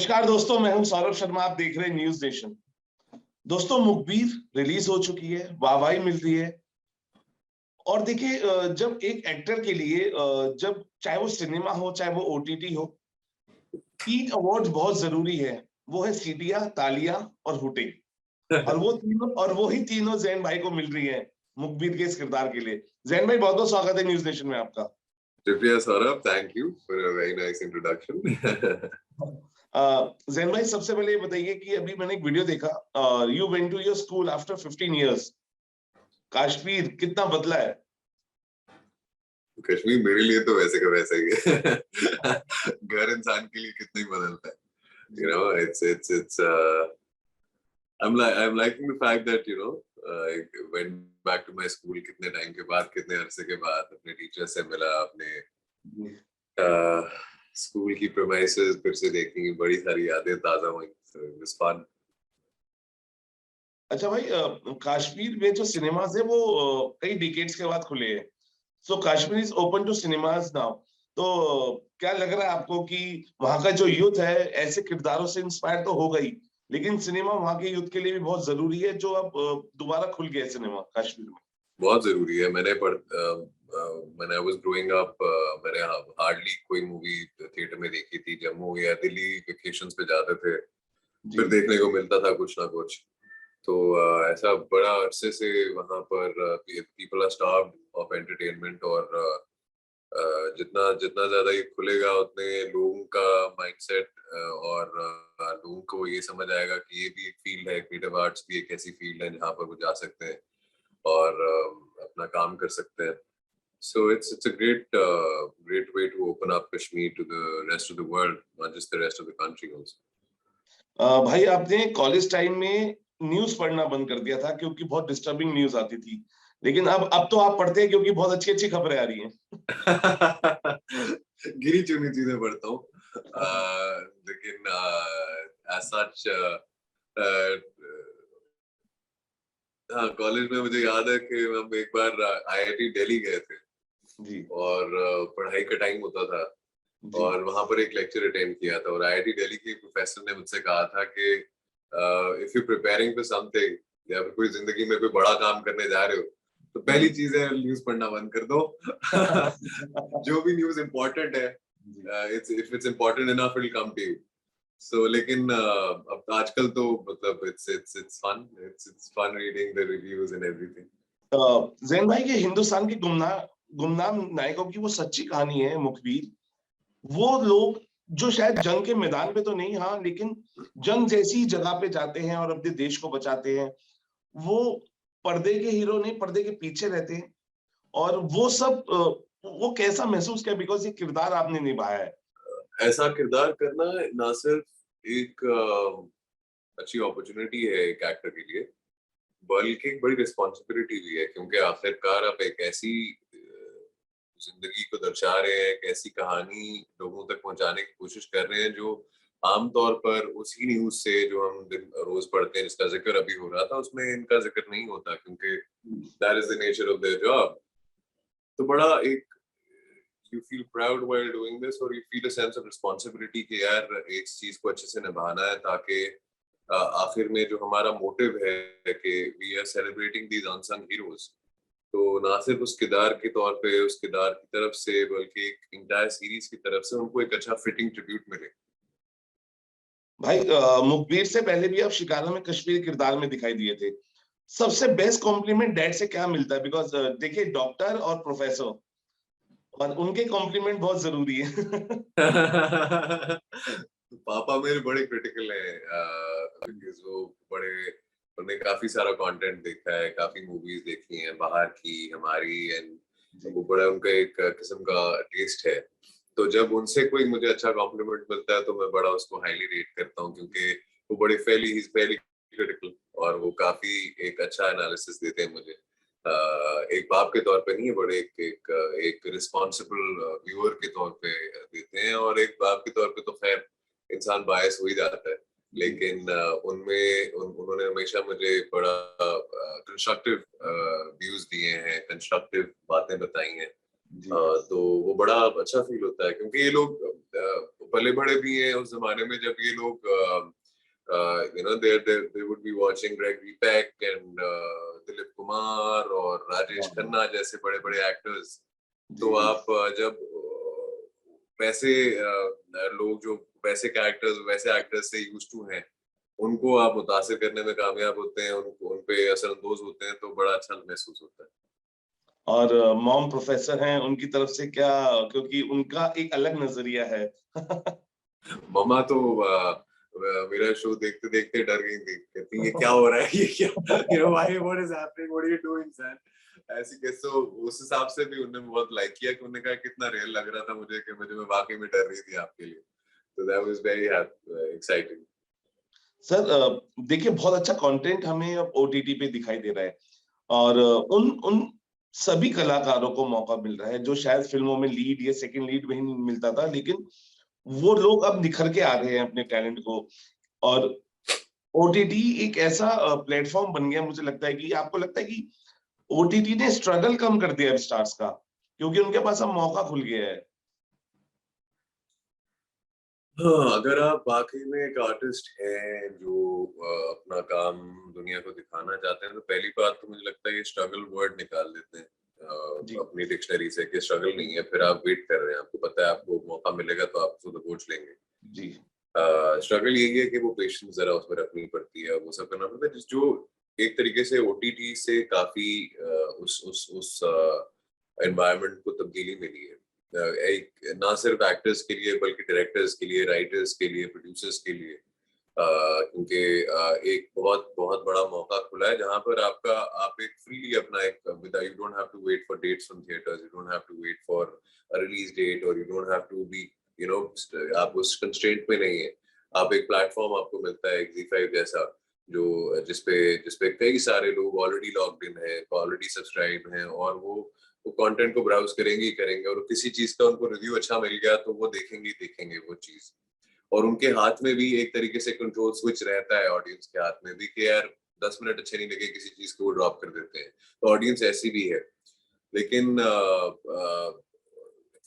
नमस्कार दोस्तों, मैं हूं सौरभ शर्मा। आप देख रहे हैं न्यूज नेशन। दोस्तों, मुखबिर रिलीज हो चुकी है, वाहवाही मिल रही है। और देखिए, जब एक एक्टर के लिए जब चाहे वो सिनेमा हो चाहे वो ओटीटी हो, 3 अवार्ड बहुत जरूरी है। वो है सीटियां, तालियां और हुटिंग। और वो ही तीनों जैन भाई को मिल रही है मुखबिर के इस किरदार के लिए। जैन भाई, बहुत बहुत स्वागत है न्यूज नेशन में आपका। शुक्रिया Saurabh, thank you for a very nice introduction. Jain भाई, सबसे पहले ये बताइए कि अभी मैंने एक वीडियो देखा, you went to your school after 15 years. Kashmir कितना बदला है? कश्मीर मेरे लिए तो वैसे का वैसा ही है। घर इंसान के लिए कितना ही बदलता है। You know, it's I'm liking the fact that I went back to my school कितने टाइम के बाद, कितने अरसे के बाद अपने टीचर से मिला, अपने स्कूल की प्रेमाइसेस फिर से देखी, बड़ी सारी यादें ताजा हुई। So it was fun. अच्छा भाई, कश्मीर में जो सिनेमाज है वो कई डिकेड्स के बाद खुले हैं। So Kashmir is open to cinemas now. तो क्या लग रहा है आपको कि वहां का जो यूथ है ऐसे किरदारों से इंस्पायर तो हो गई, लेकिन सिनेमा वहां के यूथ के लिए भी बहुत जरूरी है, जो अब दोबारा खुल गया है सिनेमा कश्मीर में? बहुत जरूरी है। मैंने आई वाज ग्रोइंग अप, मैंने हार्डली कोई मूवी थिएटर में देखी थी। जम्मू या दिल्ली वेकेशंस पे जाते थे, फिर देखने को मिलता था कुछ ना कुछ। तो ऐसा बड़ा अरसे से वहां पर people are starved of entertainment. और जितना जितना ज्यादा ये खुलेगा उतने लोगों का माइंडसेट और लोगों को ये समझ आएगा कि ये भी एक फील्ड है, क्रिएटिव आर्ट्स भी एक ऐसी फील्ड है जहाँ पर वो जा सकते हैं और अपना काम कर सकते हैं। So it's a great way to open up Kashmir to the rest of the world, not just the rest of the country also. भाई, आपने कॉलेज टाइम में न्यूज पढ़ना बंद कर दिया था क्योंकि बहुत डिस्टर्बिंग न्यूज आती थी, लेकिन अब तो आप पढ़ते हैं क्योंकि बहुत अच्छी अच्छी खबरें आ रही हैं। गिनी चुनी चीजें पढ़ता हूँ, लेकिन as such हाँ, कॉलेज में मुझे याद है कि हम एक बार आईआईटी दिल्ली गए थे जी और पढ़ाई का टाइम होता था जी। और वहां पर एक लेक्चर अटेंड किया था। और आईआईटी दिल्ली के प्रोफेसर ने मुझसे कहा था कि if you preparing for something या फिर कोई जिंदगी में कोई बड़ा काम करने जा रहे हो तो पहली चीज है न्यूज पढ़ना बंद कर दो। जो भी न्यूज इम्पोर्टेंट है, if it's important enough it will come to you. So लेकिन अब आजकल तो मतलब it's fun reading the reviews and everything. Jain भाई, ये हिंदुस्तान के गुमनाम नायकों की वो सच्ची कहानी है मुखबिर। वो लोग जो शायद जंग के मैदान पे तो नहीं, हाँ, लेकिन जंग जैसी जगह पे जाते हैं और अपने देश को बचाते हैं। वो पर्दे के हीरो नहीं, पर्दे के पीछे रहते हैं। और वो सब वो कैसा महसूस किया, बिकॉज ये किरदार आपने निभाया है। ऐसा किरदार करना ना सिर्फ एक अच्छी अपॉर्चुनिटी है एक एक्टर के लिए, बल्कि एक बड़ी रिस्पॉन्सिबिलिटी भी है, क्योंकि आखिरकार आप एक ऐसी जिंदगी को दर्शा रहे हैं, एक ऐसी कहानी लोगों तक पहुंचाने की कोशिश कर रहे हैं जो आमतौर पर उसी न्यूज से जो हम दिन रोज पढ़ते हैं, जिसका जिक्र अभी हो रहा था, उसमें इनका जिक्र नहीं होता, क्योंकि that is the nature of their job. तो बड़ा एक you feel proud while doing this, और you feel a sense of responsibility कि यार इस चीज को अच्छे से निभाना है, ताकि आखिर में जो हमारा मोटिव है कि we are celebrating these unsung heroes, तो ना सिर्फ उस किरदार के तौर पे, उस किरदार की तरफ से, बल्कि एक इंटायर सीरीज की तरफ से उनको एक अच्छा फिटिंग ट्रिब्यूट मिले। भाई, मुखबिर से पहले भी आप शिकारा में कश्मीर किरदार में दिखाई दिए थे। सबसे बेस्ट कॉम्प्लीमेंट डैड से क्या मिलता है? बिकॉज देखिए, डॉक्टर और प्रोफेसर, और उनके कॉम्प्लीमेंट बहुत जरूरी है। पापा मेरे बड़े क्रिटिकल है, बिकॉज वो बड़े, उन्होंने काफी सारा कंटेंट देखा है, काफी मूवीज देखी हैं बाहर की, हमारी, एंड वो बड़ा उनका एक किस्म का टेस्ट है। तो जब उनसे कोई मुझे अच्छा कॉम्प्लीमेंट मिलता है तो मैं बड़ा उसको हाईली रेट करता हूँ, क्योंकि वो बड़े ही फेली क्रिटिकल, और वो काफी एक अच्छा एनालिसिस देते हैं मुझे। एक बाप के तौर पे नहीं, बड़े एक रिस्पॉन्सिबल व्यूअर के तौर पे देते हैं, और एक बाप के तौर पे तो खैर इंसान बायस हो ही जाता है, लेकिन उन्होंने हमेशा मुझे बड़ा कंस्ट्रक्टिव व्यूज दिए हैं, कंस्ट्रक्टिव बातें बताई हैं। तो वो बड़ा अच्छा फील होता है, क्योंकि ये लोग पले बड़े भी हैं उस जमाने में जब ये लोग they would be watching Gregory Peck and Dilip Kumar और राजेश खन्ना जैसे बड़े बड़े एक्टर्स। तो आप जब वैसे लोग जो वैसे कैरेक्टर्स वैसे एक्टर्स से यूज्ड टू हैं, उनको आप मुतासिर करने में कामयाब होते हैं, उन पे असरअंदाज होते हैं, तो बड़ा अच्छा महसूस होता है। और मॉम प्रोफेसर हैं, उनकी तरफ से क्या, क्योंकि उनका एक अलग नजरिया है। मम्मा तो मेरा शो देखते देखते डर गई थी, कहती ये क्या हो रहा है, ये क्या, why, what is happening, what are you doing sir, ऐसी कैसे। उस हिसाब से भी उन्होंने बहुत लाइक किया कि उन्होंने कहा कितना रियल लग रहा था मुझे कि मैं वाकई में डर रही थी आपके लिए, तो that was very exciting. Sir देखिए, बहुत अच्छा कंटेंट हमें अब ओटीटी पे दिखाई दे रहा है, और उन उन सभी कलाकारों को मौका मिल रहा है जो शायद फिल्मों में लीड या सेकंड लीड में ही नहीं मिलता था, लेकिन वो लोग अब निखर के आ रहे हैं अपने टैलेंट को। और ओटीटी एक ऐसा प्लेटफॉर्म बन गया, मुझे लगता है कि आपको लगता है कि ओटीटी ने स्ट्रगल कम कर दिया है स्टार्स का, क्योंकि उनके पास अब मौका खुल गया है। हाँ, अगर आप वाकई में एक आर्टिस्ट हैं जो अपना काम दुनिया को दिखाना चाहते हैं, तो पहली बात तो मुझे लगता है ये स्ट्रगल वर्ड निकाल देते हैं जी अपनी डिक्शनरी से कि स्ट्रगल नहीं है, फिर आप वेट कर रहे हैं, आपको पता है आपको मौका मिलेगा तो आप उसको दबोच लेंगे। जी स्ट्रगल यही है कि वो पेशेंस जरा उसमें रखनी पड़ती है, वो सब करना पड़ता है, जो एक तरीके से ओटीटी से काफी उस एनवायरनमेट को तब्दीली मिली है। एक ना सिर्फ एक्टर्स के लिए बल्कि डायरेक्टर्स के लिए, राइटर्स के लिए, प्रोड्यूसर्स के लिए, क्योंकि एक बहुत बहुत बड़ा मौका खुला है जहां पर आप एक फ्रीली अपना एक you don't have to wait for dates from theatres, you don't have to wait for a release date, और you don't have to be आप उस कंस्ट्रेंट में नहीं है। आप एक प्लेटफॉर्म आपको मिलता है ZEE5 जैसा, जो जिसपे कई सारे लोग ऑलरेडी लॉग्ड इन है, ऑलरेडी सब्सक्राइब हैं, और वो कंटेंट को ब्राउज करेंगे ही करेंगे, और किसी चीज का उनको रिव्यू अच्छा मिल गया तो वो देखेंगे वो चीज। और उनके हाथ में भी एक तरीके से कंट्रोल स्विच रहता है, ऑडियंस के हाथ में भी, कि यार 10 मिनट अच्छे नहीं लगे किसी चीज को, वो ड्रॉप कर देते हैं, तो ऑडियंस ऐसी भी है। लेकिन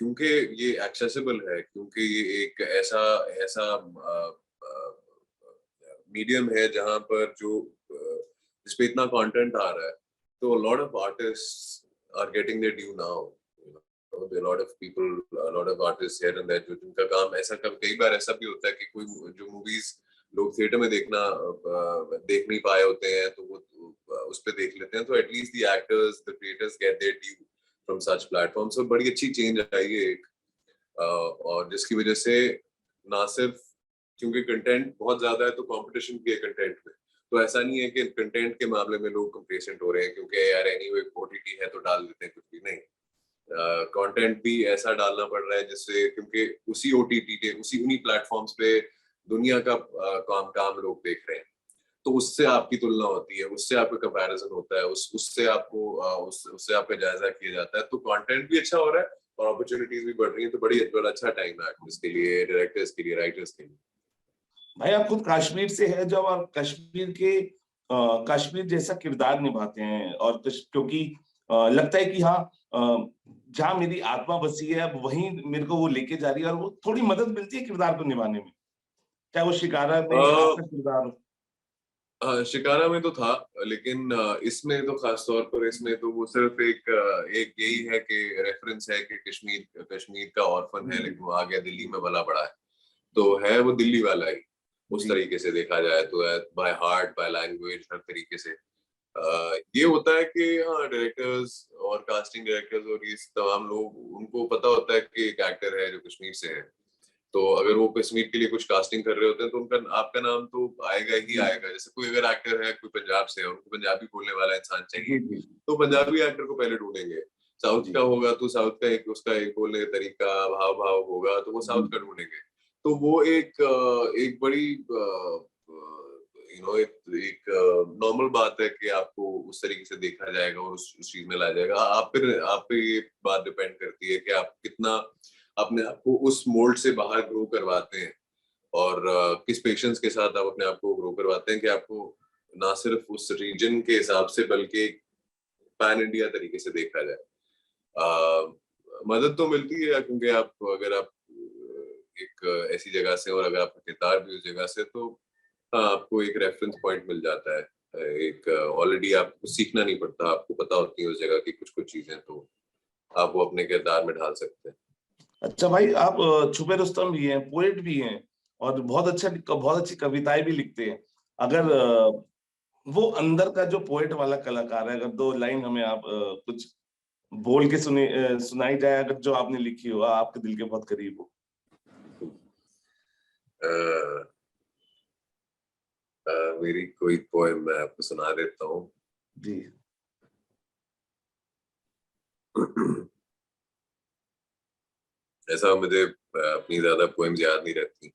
क्योंकि ये एक्सेसिबल है, क्योंकि ये एक ऐसा ऐसा मीडियम है जहां पर जिस पे इतना कंटेंट आ रहा है, तो lot of artists are getting their due now. There are a lot of people, a lot of artists here and there जो जिनका काम ऐसा, कई बार ऐसा भी होता है कि कोई जो मूवीज लोग थिएटर में देख नहीं पाए होते हैं, तो वो उस पे देख लेते हैं, तो at least the actors, the creators get their due from such platforms. तो बड़ी अच्छी चेंज आई है एक, और जिसकी वजह से ना सिर्फ क्योंकि कंटेंट बहुत ज्यादा है तो कंपटीशन भी है कंटेंट में, तो ऐसा नहीं है कि कंटेंट के मामले में लोग कंप्लेसेंट हो रहे हैं क्योंकि यार एनीवे ओटीटी है तो डाल देते हैं कुछ भी, नहीं। कंटेंट भी ऐसा डालना पड़ रहा है जिससे, क्योंकि उसी ओटीटी के उन्हीं प्लेटफॉर्म्स पे दुनिया का काम लोग देख रहे हैं, तो उससे आपकी तुलना होती है, उससे आपका कंपैरिजन होता है, उससे उससे आपका जायजा किया जाता है, तो कंटेंट भी अच्छा हो रहा है और अपॉर्चुनिटीज भी बढ़ रही हैं, तो बड़ा अच्छा टाइम है एक्टर्स के लिए, डायरेक्टर्स के लिए, राइटर्स के लिए। भाई, आप खुद कश्मीर से है, जब आप कश्मीर के कश्मीर जैसा किरदार निभाते हैं, और क्योंकि लगता है कि हाँ, जहाँ मेरी आत्मा बसी है अब वहीं मेरे को वो लेके जा रही है, और वो थोड़ी मदद मिलती है किरदार को निभाने में, चाहे वो शिकारा में आपका किरदार हो। शिकारा में तो था, लेकिन इसमें तो खास तौर पर इसमें तो वो सिर्फ एक यही है कि रेफरेंस है कि कश्मीर का ऑर्फन है, लेकिन वो आ गया दिल्ली में भला पड़ा है, तो है वो दिल्ली वाला ही उस तरीके से देखा जाए तो, बाय हार्ट, बाय लैंग्वेज, हर तरीके से। ये होता है कि हाँ, डायरेक्टर्स और कास्टिंग डायरेक्टर्स और ये तमाम लोग, उनको पता होता है कि एक एक्टर है जो कश्मीर से है, तो अगर वो कश्मीर के लिए कुछ कास्टिंग कर रहे होते हैं तो उनका आपका नाम तो आएगा ही आएगा। जैसे कोई अगर एक्टर है कोई पंजाब से है, उनको पंजाबी बोलने वाला इंसान चाहिए, तो पंजाबी एक्टर को पहले ढूंढेंगे। साउथ का होगा तो साउथ का उसका एक बोलने का तरीका, भाव भाव होगा, तो वो साउथ का ढूंढेंगे। तो वो एक बड़ी एक नॉर्मल बात है कि आपको उस तरीके से देखा जाएगा और उस चीज में लाया जाएगा। आप पे ये बात डिपेंड करती है कि आप कितना अपने आप को उस मोल्ड से बाहर ग्रो करवाते हैं, और किस पेशेंस के साथ आप अपने आप को ग्रो करवाते हैं कि आपको ना सिर्फ उस रीजन के हिसाब से बल्कि पैन इंडिया तरीके से देखा जाए। मदद तो मिलती है, क्योंकि अगर आप एक ऐसी जगह से और अगर आपका किरदार भी उस जगह से, तो हाँ, आपको एक रेफरेंस पॉइंट मिल जाता है। एक ऑलरेडी आपको सीखना नहीं पड़ता, आपको पता होती है उस जगह की कुछ कुछ चीजें, तो आप वो अपने किरदार में ढाल सकते हैं। अच्छा भाई, आप छुपे रुस्तम भी हैं, पोएट भी हैं, और बहुत अच्छी कविताएं भी लिखते हैं। अगर वो अंदर का जो पोएट वाला कलाकार है, अगर दो लाइन हमें आप कुछ बोल के सुनाई जाए, अगर जो आपने लिखी हो, आपके दिल के बहुत करीब हो। अ, मेरी कोई पोएम मैं आपको सुना देता हूँ। जी। ऐसा मुझे अपनी ज्यादा पोएम्स याद नहीं रहती,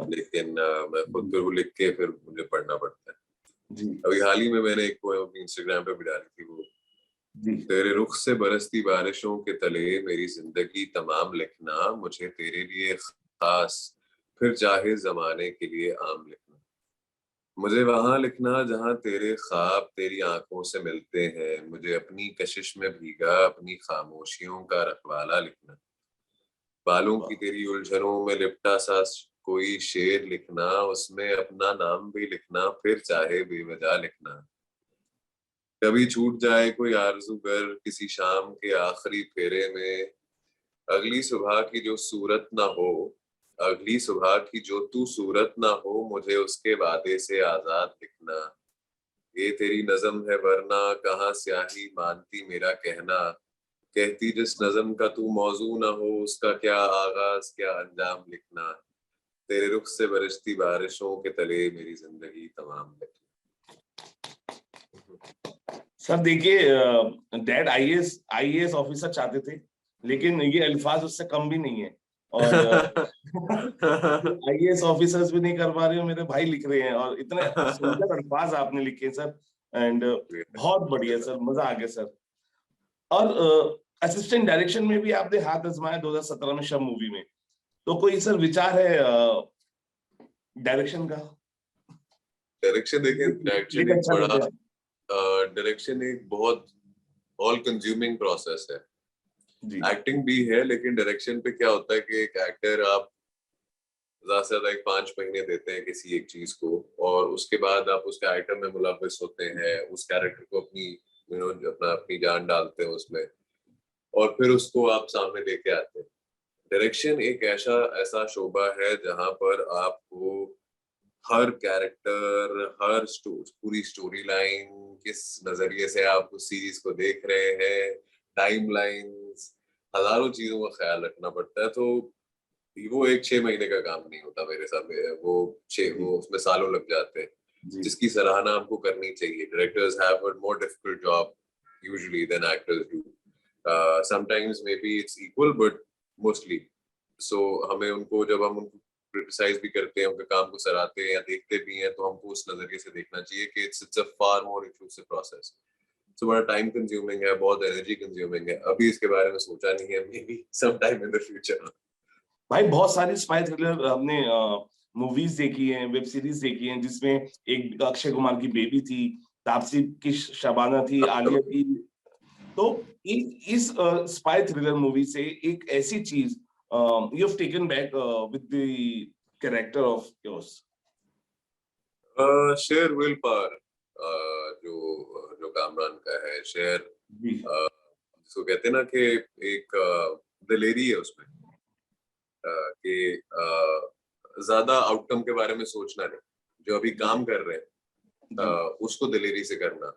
लेकिन मैं खुद फिर वो लिख के फिर मुझे पढ़ना पड़ता है। जी। अभी हाल ही में मैंने एक पोएम अपनी इंस्टाग्राम पे भी डाली थी, वो जी। तेरे रुख से बरसती बारिशों के तले मेरी जिंदगी तमाम लिखना, मुझे तेरे लिए खास फिर चाहे जमाने के लिए आम लिखना। मुझे वहां लिखना जहां तेरे ख्वाब तेरी आंखों से मिलते हैं, मुझे अपनी कशिश में भीगा अपनी खामोशियों का रखवाला लिखना। बालों की तेरी उलझनों में लिपटा सा कोई शेर लिखना, उसमें अपना नाम भी लिखना फिर चाहे बेवजह लिखना। कभी छूट जाए कोई आरज़ूगर किसी शाम के आखिरी फेरे में, अगली सुबह की जो सूरत ना हो, अगली सुबह की जो तू सूरत ना हो, मुझे उसके वादे से आजाद लिखना। ये तेरी नज़म है वरना कहाँ स्याही मानती मेरा कहना, कहती जिस नज़म का तू मौजू ना हो, उसका क्या आगाज क्या अंजाम लिखना। तेरे रुख से बरसती बारिशों के तले मेरी जिंदगी तमाम लिखना। सर देखिए, डैड आईएएस ऑफिसर चाहते थे, लेकिन ये अल्फाज उससे कम भी नहीं है। और आईएएस ऑफिसर्स भी नहीं कर पा रहे हो, मेरे भाई लिख रहे हैं, और इतने सुंदर अल्फाज आपने लिखे हैं सर। एंड बहुत बढ़िया सर, मजा आ गया सर। और असिस्टेंट डायरेक्शन में भी आपने हाथ आजमाया 2017 में शब मूवी में। तो कोई सर विचार है डायरेक्शन का? डायरेक्शन देखें, लिख अच्छा लेते हैं। डायरेक्शन एक बहुत ऑल कंज्यूमिंग प्रोसेस है। जी। एक्टिंग भी है, लेकिन डायरेक्शन पे क्या होता है कि एक एक्टर आप ज्यादा से ज्यादा एक 5 महीने देते हैं किसी एक चीज को, और उसके बाद आप उस कैरेक्टर में मुलविस होते हैं, उस कैरेक्टर को अपनी अपनी जान डालते हैं उसमें, और फिर उसको आप सामने लेके आते हैं। डायरेक्शन एक ऐसा ऐसा शोबा है जहां पर आपको हर कैरेक्टर, पूरी स्टोरी लाइन, किस नजरिए से आप उस सीरीज को देख रहे हैं, टाइम लाइन्स, हजारों चीजों का ख्याल रखना पड़ता है। तो वो एक 6 महीने का काम नहीं होता मेरे सामने, जी। वो उसमें सालों लग जाते हैं, जी। जिसकी सराहना हमको करनी चाहिए। Directors have a more difficult job usually than actors do. Sometimes maybe it's equal but mostly so हमें उनको, जब हम उनको क्रिटिसाइज भी करते हैं, उनके काम को सराहते हैं या देखते भी हैं, तो हमको उस नजरिए से देखना चाहिए कि it's a far more inclusive process. So बड़ा टाइम कंज्यूमिंग है, बहुत एनर्जी कंज्यूमिंग है। अभी इसके बारे में सोचा नहीं है, maybe some time in the future. भाई बहुत सारी स्पाई थ्रिलर हमने मूवीज देखी हैं, वेब सीरीज देखी हैं, जिसमें एक अक्षय कुमार की बेबी थी, तापसी की शबाना थी, आलिया की। तो इस स्पाई थ्रिलर मूवी से एक ऐसी चीज you have taken back with the character of yours. Share will power, जो जो कामरान का है, शेयर, जी। जिसको कहते हैं ना कि एक दिलेरी है उसमें, कि ज्यादा आउटकम के बारे में सोचना नहीं, जो अभी काम कर रहे हैं जी। उसको दिलेरी से करना,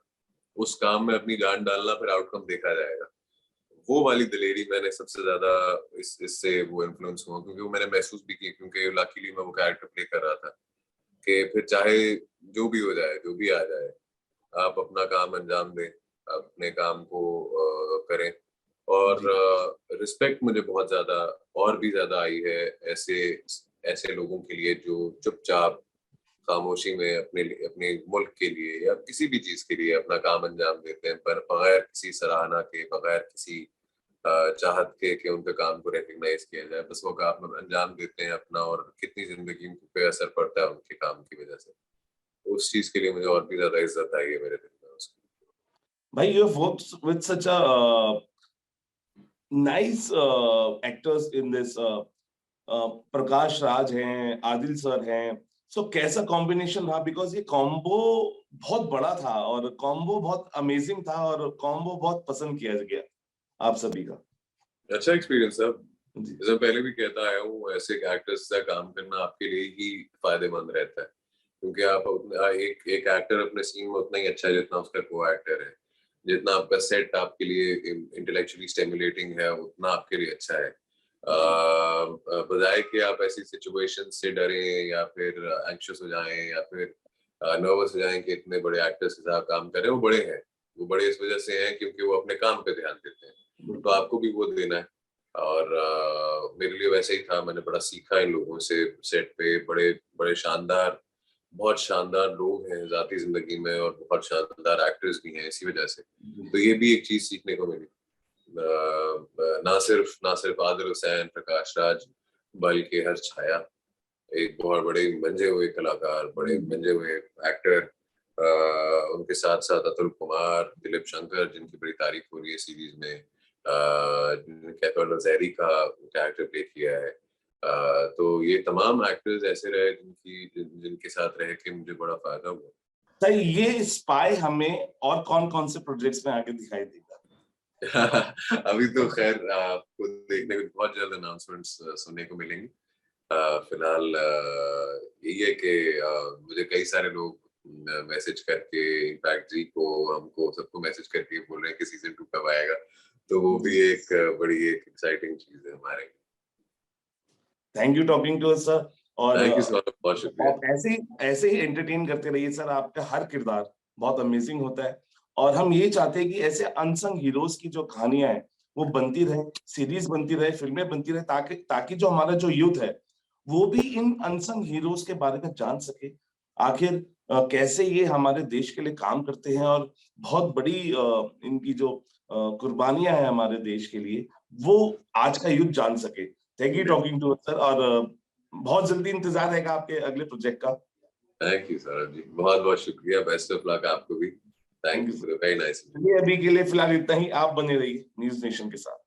उस काम में अपनी जान डालना, फिर आउटकम देखा जाएगा। वो वाली दिलेरी मैंने सबसे ज्यादा इससे वो इन्फ्लुएंस हुआ, क्योंकि वो मैंने महसूस भी की, क्योंकि लकीली मैं वो कैरेक्टर प्ले कर रहा था कि फिर चाहे जो भी हो जाए, जो भी आ जाए, आप अपना काम अंजाम दें, आप अपने काम को करें। और जी। रिस्पेक्ट मुझे बहुत ज्यादा और भी ज्यादा आई है ऐसे ऐसे लोगों के लिए जो चुपचाप खामोशी में अपने मुल्क के लिए या किसी भी चीज के लिए अपना काम अंजाम देते हैं, पर बगैर किसी सराहना के, बगैर किसी चाहत के कि उनके काम को रिकग्नाइज किया जाए, बस वो काम अंजाम देते हैं अपना, और कितनी जिंदगी पे असर पड़ता है उनके काम की वजह से। उस चीज के लिए मुझे और भी ज्यादा इज्जत आई है मेरे दिल में उसकी। भाई you have worked with such a nice actors in this Prakash Raj हैं, आदिल सर हैं, सो कैसा कॉम्बिनेशन रहा? बिकॉज ये कॉम्बो बहुत बड़ा था और कॉम्बो बहुत अमेजिंग था और कॉम्बो बहुत पसंद किया गया आप सभी का। अच्छा एक्सपीरियंस था। जी जैसे पहले भी कहता आया हूँ, ऐसे एक्टर्स से काम करना आपके लिए ही फायदेमंद रहता है, क्योंकि आप एक एक एक्टर अपने सीन में उतना ही अच्छा है जितना उसका को एक्टर है। जितना आपका सेट आपके लिए इंटेलेक्चुअली स्टिमुलेटिंग है, उतना आपके लिए अच्छा है। बजाय कि आप ऐसी सिचुएशन से डरें या फिर एंक्शस हो जाएं या फिर नर्वस हो जाएं कि इतने बड़े एक्टर्स के साथ काम कर रहे हैं। वो बड़े हैं, वो बड़े इस वजह से हैं क्योंकि वो अपने काम पे ध्यान देते हैं, तो आपको भी वो देना है। और मेरे लिए वैसे ही था, मैंने बड़ा सीखा इन लोगों से। सेट पे बड़े बड़े शानदार, बहुत शानदार लोग हैं ज़ाती ज़िंदगी में, और बहुत शानदार एक्टर्स भी हैं इसी वजह से। तो ये भी एक चीज़ सीखने को मिली। ना सिर्फ आदिल हुसैन, प्रकाश राज, बल्कि हर्ष छाया, एक बहुत बड़े मंजे हुए कलाकार, बड़े मंजे हुए एक्टर। उनके साथ साथ अतुल कुमार, दिलीप शंकर, जिनकी बड़ी तारीफ हो रही है सीरीज में, कैफर जहरी का कैरेक्टर प्ले किया है। तो ये तमाम एक्टर्स ऐसे रहे जिनके साथ रह के मुझे बड़ा फायदा हुआ। सर, ये स्पाई हमें और कौन कौन से प्रोजेक्ट्स में आगे दिखाई देगा? अभी तो खैर आपको देखने को बहुत जल्द अनाउंसमेंट्स सुनने को मिलेंगी। फिलहाल यही है कि मुझे कई सारे लोग मैसेज करके, इनफैक्ट जी को, हमको सबको मैसेज करके बोल रहे हैं कि सीजन 2 कब आएगा। तो वो भी एक बड़ी एक एक्साइटिंग चीज है हमारे लिए। Thank you talking to us sir. और थैंक यू सो मच, बहुत शुक्रिया। आप ऐसे ही एंटरटेन करते रहिए सर। आपका हर किरदार बहुत अमेजिंग होता है और हम ये चाहते हैं कि ऐसे अनसंग हीरोज की जो कहानियां हैं वो बनती रहे, सीरीज बनती रहे, फिल्में बनती रहे, ताकि ताकि जो हमारा जो यूथ है वो भी इन अनसंग हीरोज के बारे में जान सके। आखिर कैसे ये हमारे देश के लिए काम करते हैं और बहुत बड़ी इनकी जो कुर्बानियां हैं हमारे देश के लिए, वो आज का यूथ जान सके। Thank you talking to us sir. और बहुत जल्दी इंतजार रहेगा आपके अगले प्रोजेक्ट का। थैंक यू सौरभ जी, बहुत बहुत शुक्रिया। बेस्ट ऑफ लक आपको भी। Thank thank you you sir. For very nice. चलिए, अभी के लिए फिलहाल इतना ही। आप बने रहिए न्यूज़ नेशन के साथ।